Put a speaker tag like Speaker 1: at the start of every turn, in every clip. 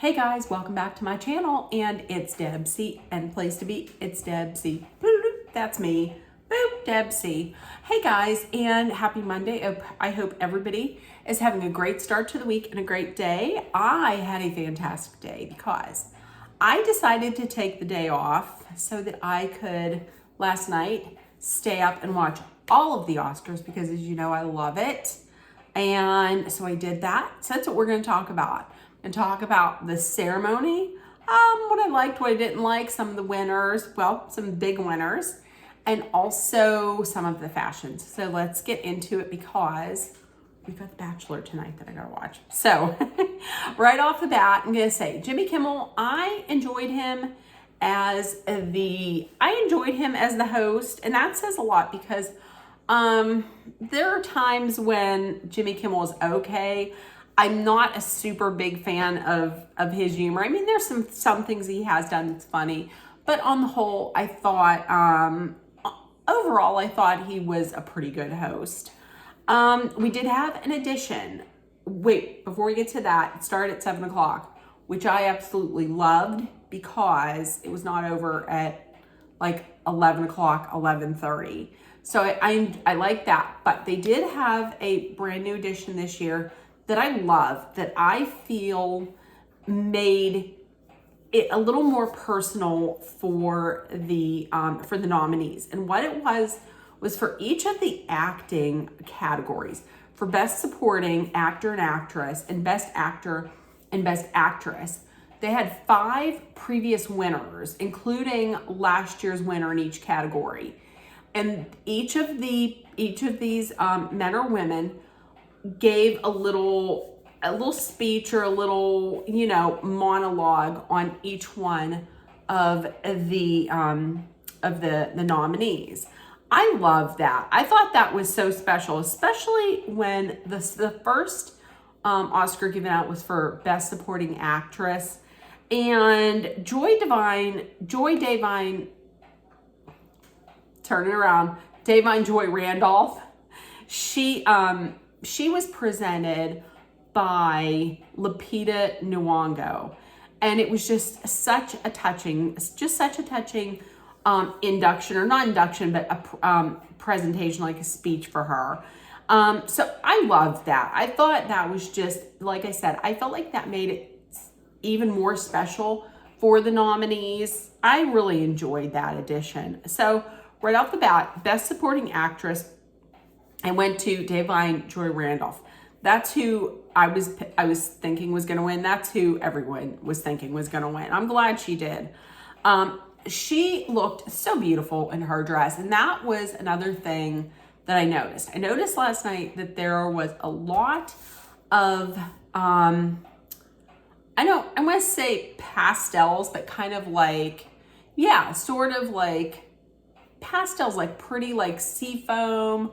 Speaker 1: Hey guys, welcome back to my channel, and it's Deb C, and place to be, it's Deb C. That's me. Boop, Deb C. Hey guys, and happy Monday. I hope everybody is having a great start to the week and a great day. I had a fantastic day because I decided to take the day off so that I could, last night, stay up and watch all of the Oscars because, as you know, I love it. And so I did that. So that's what we're going to talk about. And talk about the ceremony, what I liked, what I didn't like, some of the winners, well, some big winners, and also some of the fashions. So let's get into it because we've got The Bachelor tonight that I gotta watch. So right off the bat, I'm gonna say Jimmy Kimmel, I enjoyed him as the host, and that says a lot because there are times when Jimmy Kimmel is okay. I'm not a super big fan of his humor. I mean, there's some things he has done that's funny, but on the whole, I thought, overall, I thought he was a pretty good host. We did have an addition. Wait, before we get to that, it started at 7 o'clock, which I absolutely loved because it was not over at like 11 o'clock, 11:30. So I like that, but they did have a brand new edition this year that I love, that I feel made it a little more personal for the nominees. And what it was for each of the acting categories, for Best Supporting Actor and Actress, and Best Actor and Best Actress, they had 5 previous winners, including last year's winner in each category. And each of these men or women gave a little speech or a little, monologue on each one of the nominees. I love that. I thought that was so special, especially when the first Oscar given out was for Best Supporting Actress, and Joy Devine, Da'Vine Joy Randolph, she was presented by Lupita Nyong'o, and it was just such a touching induction, or not induction, but a presentation, like a speech for her. So I loved that. I thought that was just, like I said, I felt like that made it even more special for the nominees. I really enjoyed that edition. So right off the bat, Best Supporting Actress, I went to Da'Vine Joy Randolph. That's who I was thinking was going to win. That's who everyone was thinking was going to win. I'm glad she did. She looked so beautiful in her dress, and that was another thing that I noticed. I noticed last night that there was a lot of I want to say pastels, but kind of like, sort of like pastels, like pretty like seafoam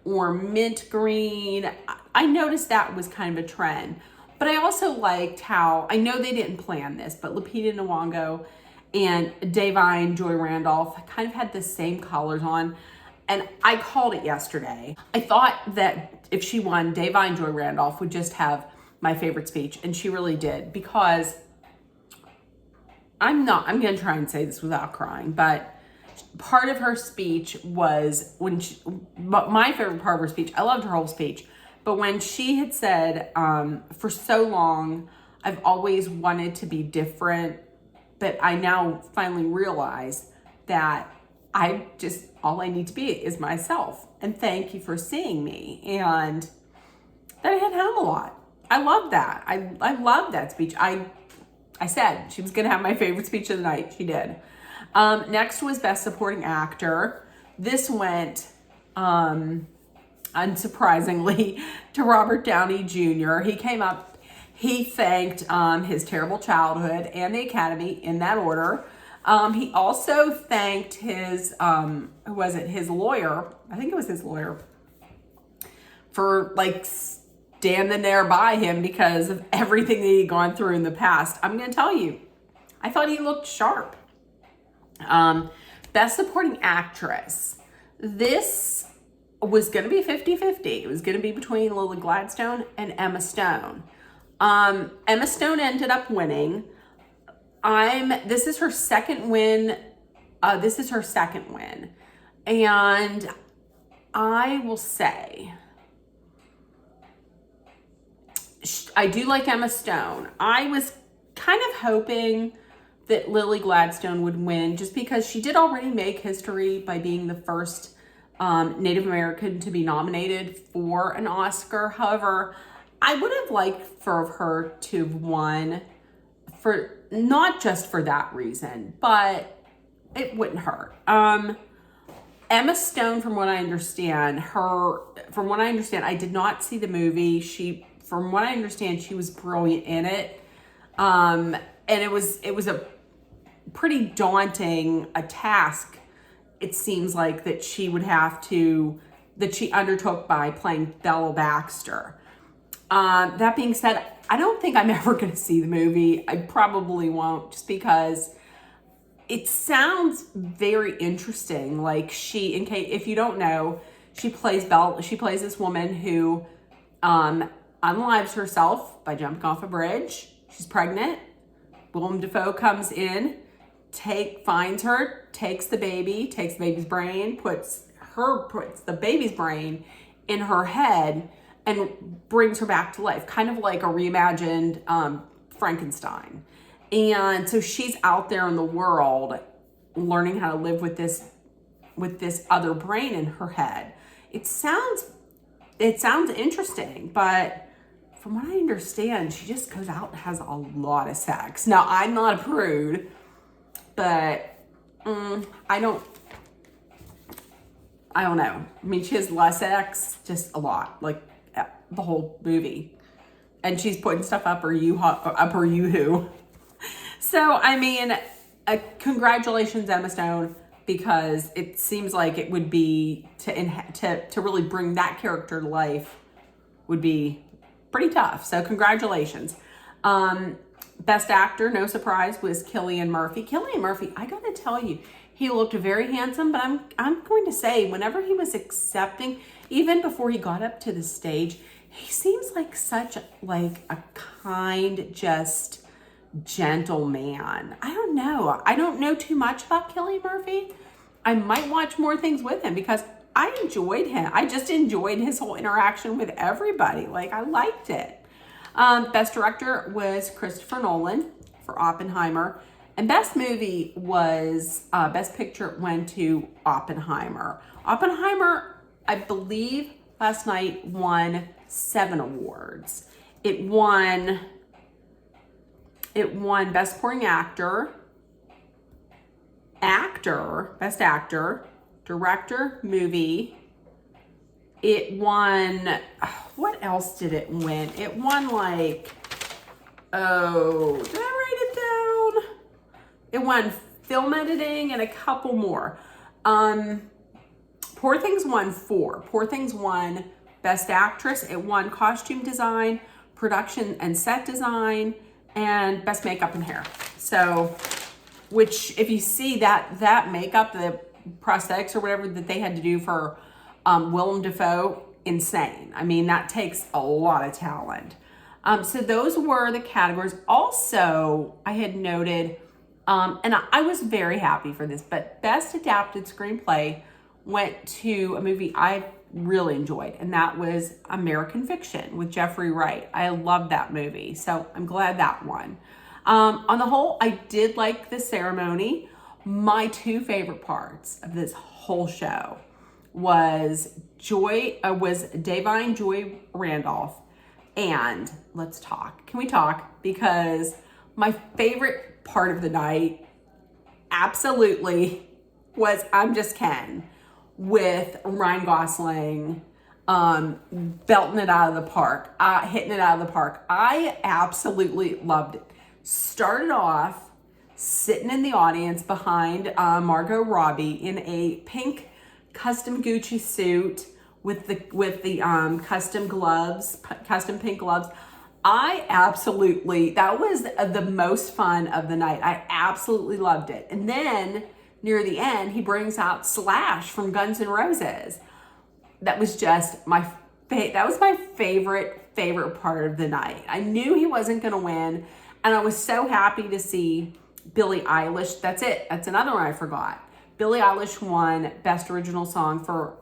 Speaker 1: or mint green. I noticed that was kind of a trend. But I also liked how, I know they didn't plan this, but Lupita Nyong'o and Da'Vine Joy Randolph kind of had the same colors on. And I called it yesterday. I thought that if she won, Da'Vine Joy Randolph would just have my favorite speech. And she really did, because I'm going to try and say this without crying, but part of her speech was my favorite part of her speech, I loved her whole speech, but when she had said, for so long, I've always wanted to be different, but I now finally realize that all I need to be is myself. And thank you for seeing me. And that hit home a lot. I love that. I love that speech. I said she was going to have my favorite speech of the night. She did. Next was Best Supporting Actor. This went, unsurprisingly, to Robert Downey Jr. He came up, he thanked his terrible childhood and the Academy in that order. He also thanked his lawyer, I think it was his lawyer, for like standing there by him because of everything that he'd gone through in the past. I'm going to tell you, I thought he looked sharp. Best Supporting Actress. This was going to be 50-50. It was going to be between Lily Gladstone and Emma Stone. Emma Stone ended up winning. This is her second win. And I will say, I do like Emma Stone. I was kind of hoping that Lily Gladstone would win just because she did already make history by being the first Native American to be nominated for an Oscar. However, I would have liked for her to have won, for not just for that reason, but it wouldn't hurt. Emma Stone, from what I understand, I did not see the movie. From what I understand, she was brilliant in it. And it was a pretty daunting task, it seems like, that she undertook by playing Bella Baxter. That being said, I don't think I'm ever going to see the movie. I probably won't, just because it sounds very interesting. Like, if you don't know, she plays this woman who unlives herself by jumping off a bridge. She's pregnant. Willem Dafoe comes in, finds her, takes the baby's brain, puts the baby's brain in her head, and brings her back to life, kind of like a reimagined Frankenstein. And so she's out there in the world learning how to live with this other brain in her head. It sounds interesting, but from what I understand, she just goes out and has a lot of sex. Now, I'm not a prude, but I don't know. I mean, she has less sex, just a lot, like the whole movie. And she's putting stuff up her yoo-hoo. So, I mean, congratulations, Emma Stone, because it seems like it would be, to really bring that character to life would be pretty tough. So congratulations. Best actor, no surprise, was Cillian Murphy. Cillian Murphy, I gotta tell you, he looked very handsome, but I'm going to say, whenever he was accepting, even before he got up to the stage, he seems like such a kind, just gentle man. I don't know. I don't know too much about Cillian Murphy. I might watch more things with him because I enjoyed him. I just enjoyed his whole interaction with everybody. Like, I liked it. Best director was Christopher Nolan for Oppenheimer. And best movie was, best picture went to Oppenheimer. Oppenheimer, I believe, last night won 7 awards. It won Best Supporting Actor, Best Actor, Director, Movie. It won, what else did it win? It won did I write it down? It won Film Editing and a couple more. Poor Things won 4. Poor Things won Best Actress. It won Costume Design, Production and Set Design, and Best Makeup and Hair. So, which, if you see that makeup, the prosthetics or whatever that they had to do for Willem Dafoe, insane. I mean, that takes a lot of talent. So those were the categories. Also, I had noted, and I was very happy for this, but Best Adapted Screenplay went to a movie I really enjoyed, and that was American Fiction with Jeffrey Wright. I loved that movie, so I'm glad that won. On the whole, I did like the ceremony. My 2 favorite parts of this whole show was Da'Vine Joy Randolph and Let's Talk. Can we talk? Because my favorite part of the night absolutely was I'm Just Ken with Ryan Gosling belting it out of the park, hitting it out of the park. I absolutely loved it. Started off sitting in the audience behind Margot Robbie in a pink custom Gucci suit with the custom pink gloves. That was the most fun of the night. I absolutely loved it. And then near the end, he brings out Slash from Guns N' Roses. That was just my favorite favorite part of the night. I knew he wasn't going to win, and I was so happy to see Billie Eilish. That's it. That's another one I forgot. Billie Eilish won Best Original Song for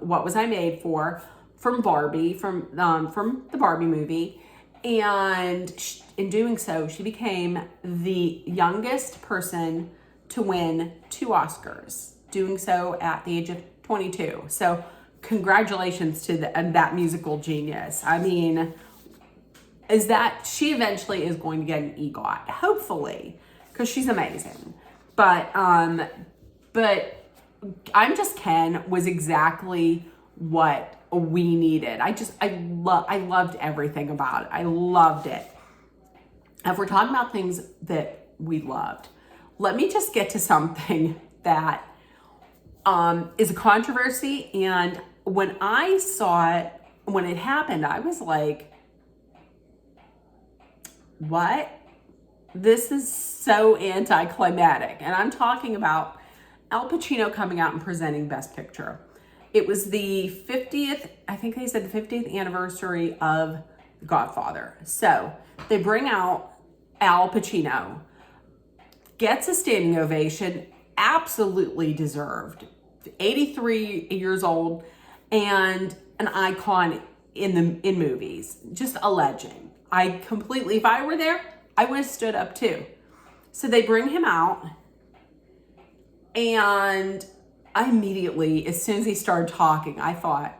Speaker 1: What Was I Made For from Barbie, from the Barbie movie. And in doing so, she became the youngest person to win 2 Oscars, doing so at the age of 22. So congratulations to that musical genius. I mean, is that she eventually is going to get an EGOT, hopefully, because she's amazing. But I'm Just Ken was exactly what we needed. I loved everything about it. I loved it. If we're talking about things that we loved, let me just get to something that is a controversy. And when I saw it, when it happened, I was like, what? This is so anticlimactic. And I'm talking about Al Pacino coming out and presenting Best Picture. It was the 50th, I think they said the 50th anniversary of The Godfather. So they bring out Al Pacino, gets a standing ovation, absolutely deserved. 83 years old and an icon in movies, just a legend. If I were there, I would have stood up too. So they bring him out, and I immediately, as soon as he started talking, I thought,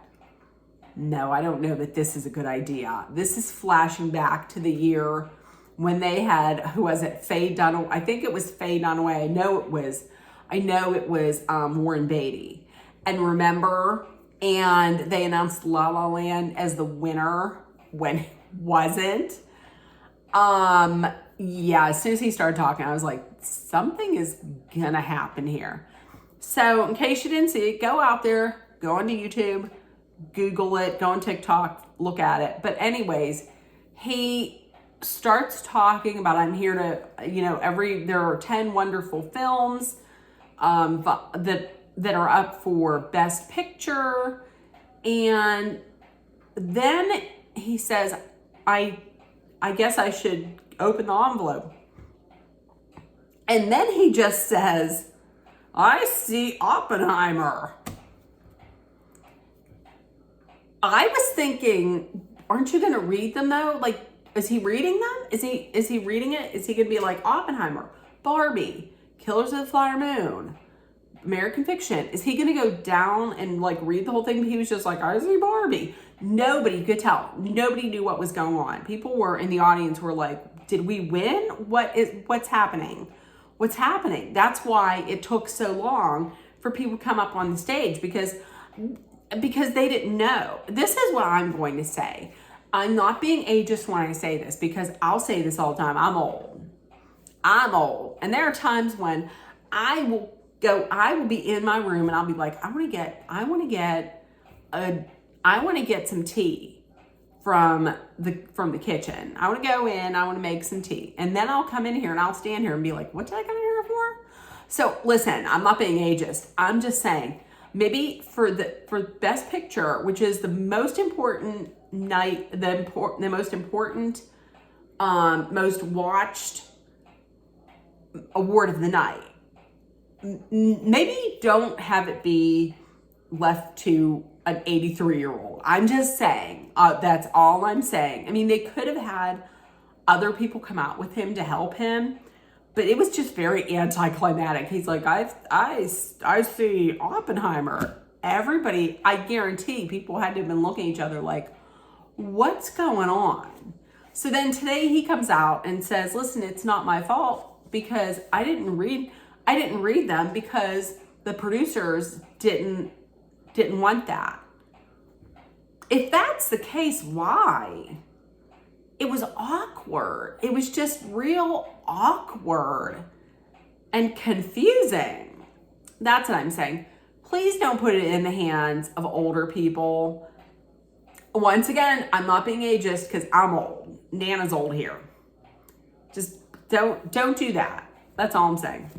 Speaker 1: no, I don't know that this is a good idea. This is flashing back to the year when they had, who was it? Faye Dunaway. I think it was Faye Dunaway. I know it was Warren Beatty. And remember, and they announced La La Land as the winner when it wasn't. Yeah, as soon as he started talking, I was like, something is gonna happen here. So in case you didn't see it, go out there, go onto YouTube, Google it, go on TikTok, look at it. But anyways, he starts talking about, I'm here to, there are 10 wonderful films that are up for Best Picture. And then he says, I guess I should open the envelope. And then he just says, I see Oppenheimer. I was thinking, aren't you going to read them though? Like, is he reading them? Is he reading it? Is he going to be like Oppenheimer, Barbie, Killers of the Flower Moon, American Fiction? Is he going to go down and like read the whole thing? He was just like, I see Barbie. Nobody could tell. Nobody knew what was going on. People were in the audience were like, did we win? What's happening? What's happening? That's why it took so long for people to come up on the stage, because they didn't know. This is what I'm going to say. I'm not being ageist when I say this, because I'll say this all the time. I'm old. And there are times when I will be in my room and I'll be like, I want to get some tea from the kitchen. I want to go in, I want to make some tea. And then I'll come in here and I'll stand here and be like, what did I come in here for? So listen, I'm not being ageist. I'm just saying, maybe for Best Picture, which is the most important night, the most important, most watched award of the night, maybe don't have it be left to an 83-year-old. I'm just saying, that's all I'm saying. I mean, they could have had other people come out with him to help him, but it was just very anticlimactic. He's like, I see Oppenheimer. Everybody, I guarantee people had to have been looking at each other like, what's going on? So then today he comes out and says, listen, it's not my fault because I didn't read them because the producers didn't want that. If that's the case, why? It was awkward. It was just real awkward and confusing. That's what I'm saying. Please don't put it in the hands of older people. Once again, I'm not being ageist because I'm old. Nana's old here. Just don't do that. That's all I'm saying.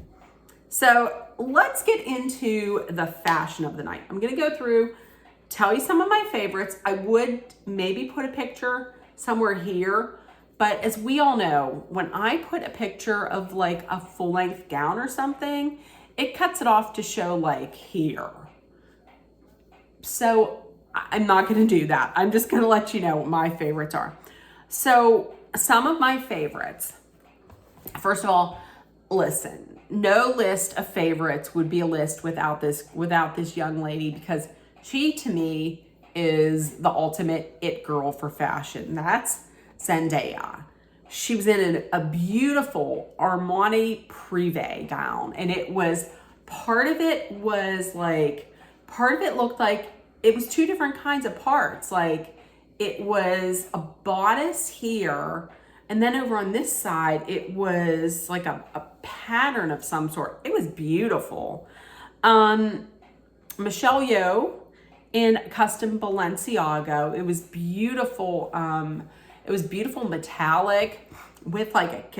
Speaker 1: So let's get into the fashion of the night. I'm going to go through tell you some of my favorites. I would maybe put a picture somewhere here, but as we all know, when I put a picture of like a full length gown or something, it cuts it off to show like here. So I'm not going to do that. I'm just going to let you know what my favorites are. So some of my favorites, first of all, listen, no list of favorites would be a list without this young lady, because she to me is the ultimate it girl for fashion. That's Zendaya. She was in a beautiful Armani Privé gown, and it was, part of it looked like it was two different kinds of parts. Like it was a bodice here, and then over on this side, it was like a pattern of some sort. It was beautiful. Michelle Yeoh in custom Balenciaga. It was beautiful. It was beautiful metallic with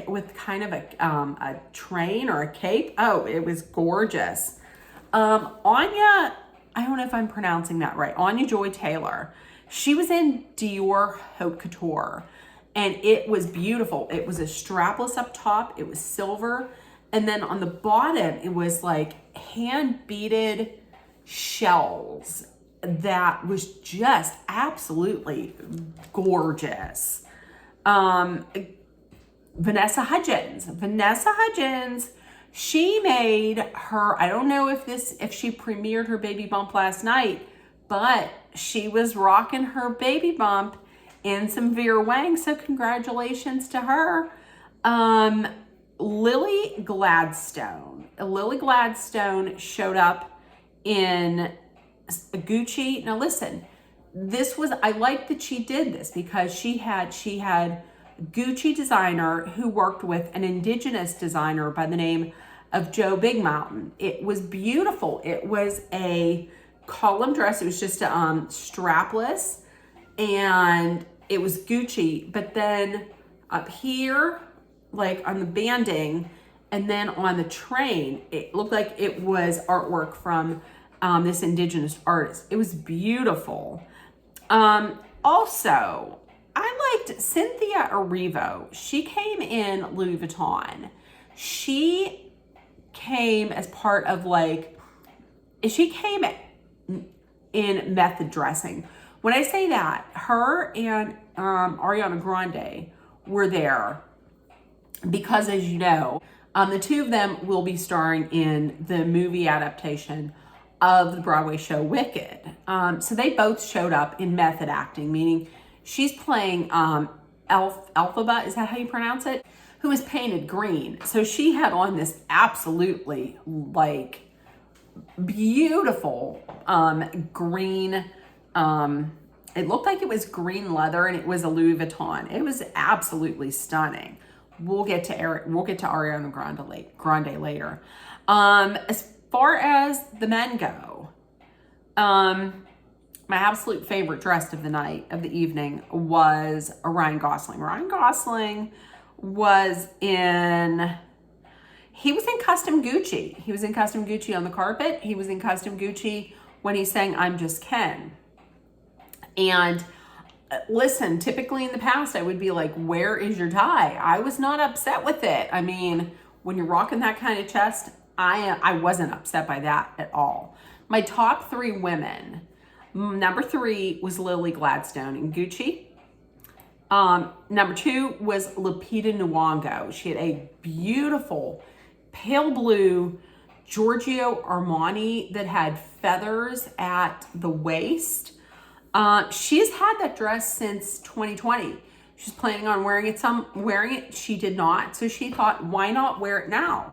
Speaker 1: with kind of a train or a cape. Oh, it was gorgeous. Anya, I don't know if I'm pronouncing that right. Anya Joy Taylor. She was in Dior Haute Couture, and it was beautiful. It was a strapless up top. It was silver. And then on the bottom, it was like hand beaded shells that was just absolutely gorgeous. Vanessa Hudgens, she made her, I don't know if she premiered her baby bump last night, but she was rocking her baby bump in some Vera Wang, so congratulations to her. Lily Gladstone showed up in Gucci. Now listen, I like that she did this because she had Gucci designer who worked with an indigenous designer by the name of Joe Big Mountain. It was beautiful. It was a column dress. It was just strapless, and it was Gucci. But then up here, like on the banding, and then on the train, it looked like it was artwork from this indigenous artist. It was beautiful. Also, I liked Cynthia Erivo. She came in Louis Vuitton. She came as part of she came in method dressing. When I say that, her and Ariana Grande were there because, as you know, the two of them will be starring in the movie adaptation of the Broadway show Wicked. So they both showed up in method acting, meaning she's playing Elphaba, is that how you pronounce it? Who is painted green. So she had on this absolutely beautiful green, it looked like it was green leather, and it was a Louis Vuitton. It was absolutely stunning. We'll get to Ariana Grande later. As far as the men go, my absolute favorite dress of the evening was Ryan Gosling. Ryan Gosling was in custom Gucci. He was in custom Gucci on the carpet. He was in custom Gucci when he sang I'm Just Ken. And listen, typically in the past, I would be like, where is your tie? I was not upset with it. I mean, when you're rocking that kind of chest, I wasn't upset by that at all. My top three women, number 3 was Lily Gladstone in Gucci. Number 2 was Lupita Nyong'o. She had a beautiful pale blue Giorgio Armani that had feathers at the waist. She's had that dress since 2020. She's planning on wearing it. She did not. So she thought, why not wear it now?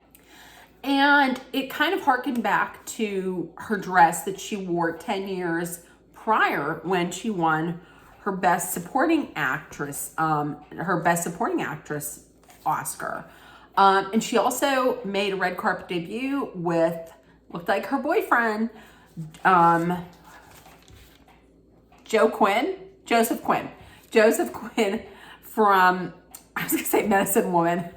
Speaker 1: And it kind of harkened back to her dress that she wore 10 years prior when she won her Best Supporting Actress Oscar. And she also made a red carpet debut with, looked like her boyfriend, Joseph Quinn from, I was gonna say Medicine Woman.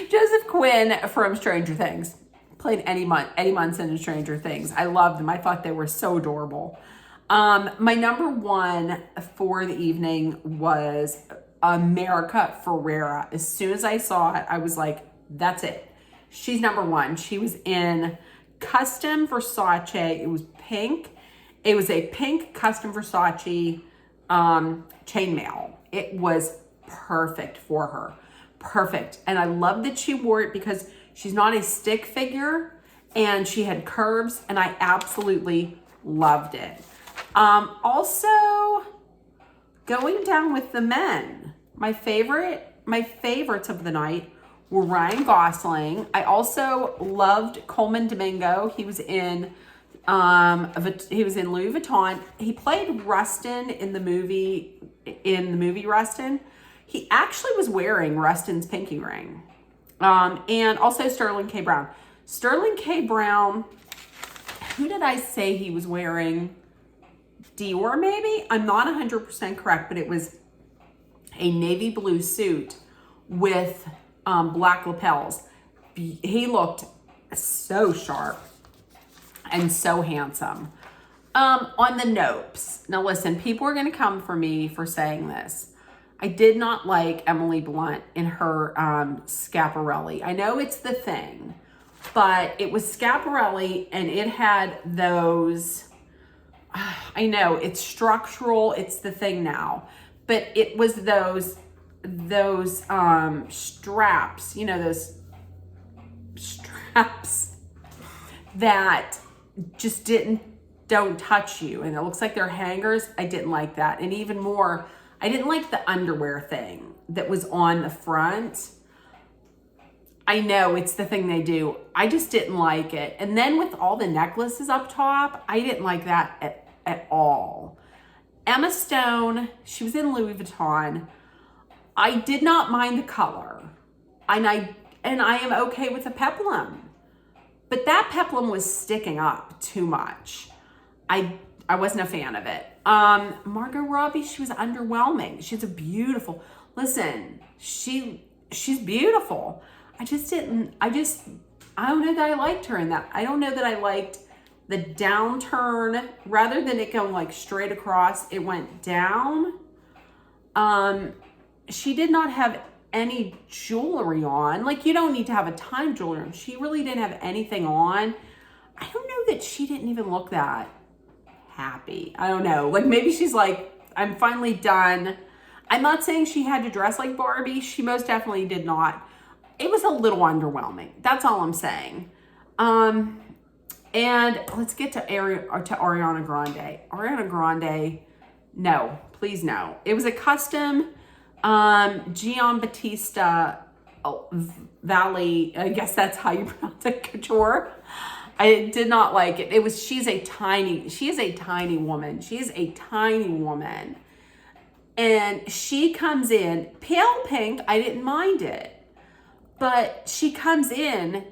Speaker 1: Joseph Quinn from Stranger Things. Played Eddie Munson in Stranger Things. I loved them. I thought they were so adorable. My number one for the evening was America Ferrera. As soon as I saw it, I was like, that's it. She's number one. She was in custom Versace. It was pink. It was a pink custom Versace chainmail. It was perfect for her. Perfect. And I love that she wore it because she's not a stick figure and she had curves, and I absolutely loved it. Also, going down with the men, my favorites of the night were Ryan Gosling. I also loved Coleman Domingo. He was in Louis Vuitton. He played Rustin in the movie Rustin. He actually was wearing Rustin's pinky ring. And also Sterling K. Brown. Sterling K. Brown, who did I say he was wearing? Dior maybe? I'm not 100% correct, but it was a navy blue suit with black lapels. He looked so sharp and so handsome. On the nopes. Now listen, people are going to come for me for saying this. I did not like Emily Blunt in her Schiaparelli. I know it's the thing, but it was Schiaparelli and it had those, I know it's structural, it's the thing now, but it was those straps, you know, those straps that just don't touch you. And it looks like they're hangers. I didn't like that. And even more, I didn't like the underwear thing that was on the front. I know it's the thing they do. I just didn't like it. And then with all the necklaces up top, I didn't like that at all. Emma Stone, she was in Louis Vuitton. I did not mind the color. And I am okay with the peplum. But that peplum was sticking up too much. I wasn't a fan of it. Margot Robbie, she was underwhelming. She's a beautiful, listen, she's beautiful. I don't know that I liked her in that. I don't know that I liked the downturn. Rather than it going like straight across, it went down. She did not have any jewelry on. Like, you don't need to have a ton of jewelry on. She really didn't have anything on. I don't know that she didn't even look that happy. I don't know. Like, maybe she's like, I'm finally done. I'm not saying she had to dress like Barbie. She most definitely did not. It was a little underwhelming. That's all I'm saying. And let's get to Ariana Grande. Ariana Grande, no, please no. It was a custom Giambattista Valley, I guess that's how you pronounce it, couture. I did not like it. She is a tiny woman. She is a tiny woman. And she comes in, pale pink, I didn't mind it. But she comes in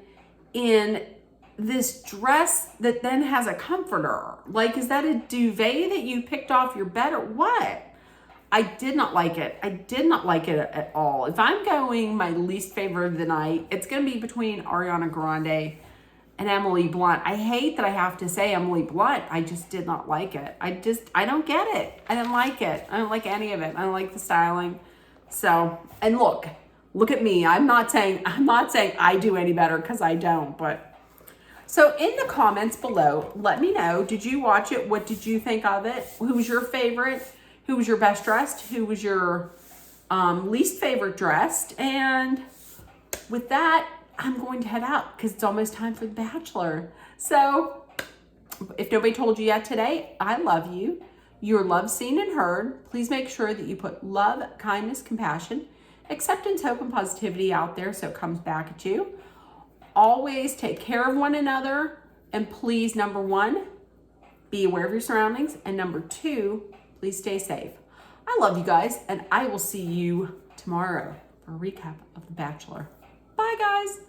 Speaker 1: this dress that then has a comforter. Like, is that a duvet that you picked off your bed or what? I did not like it. I did not like it at all. If I'm going my least favorite of the night, it's going to be between Ariana Grande and Emily Blunt. I hate that I have to say Emily Blunt. I just did not like it. I don't get it. I didn't like it. I don't like any of it. I don't like the styling. So, and look at me. I'm not saying I do any better because I don't, but so in the comments below, let me know, did you watch it? What did you think of it? Who was your favorite? Who was your best dressed? Who was your least favorite dressed? And with that, I'm going to head out because it's almost time for The Bachelor. So if nobody told you yet today, I love you. You're loved, seen, and heard. Please make sure that you put love, kindness, compassion, acceptance, hope, and positivity out there so it comes back at you. Always take care of one another. And please, number one, be aware of your surroundings. And number two, please stay safe. I love you guys, and I will see you tomorrow for a recap of The Bachelor. Bye, guys.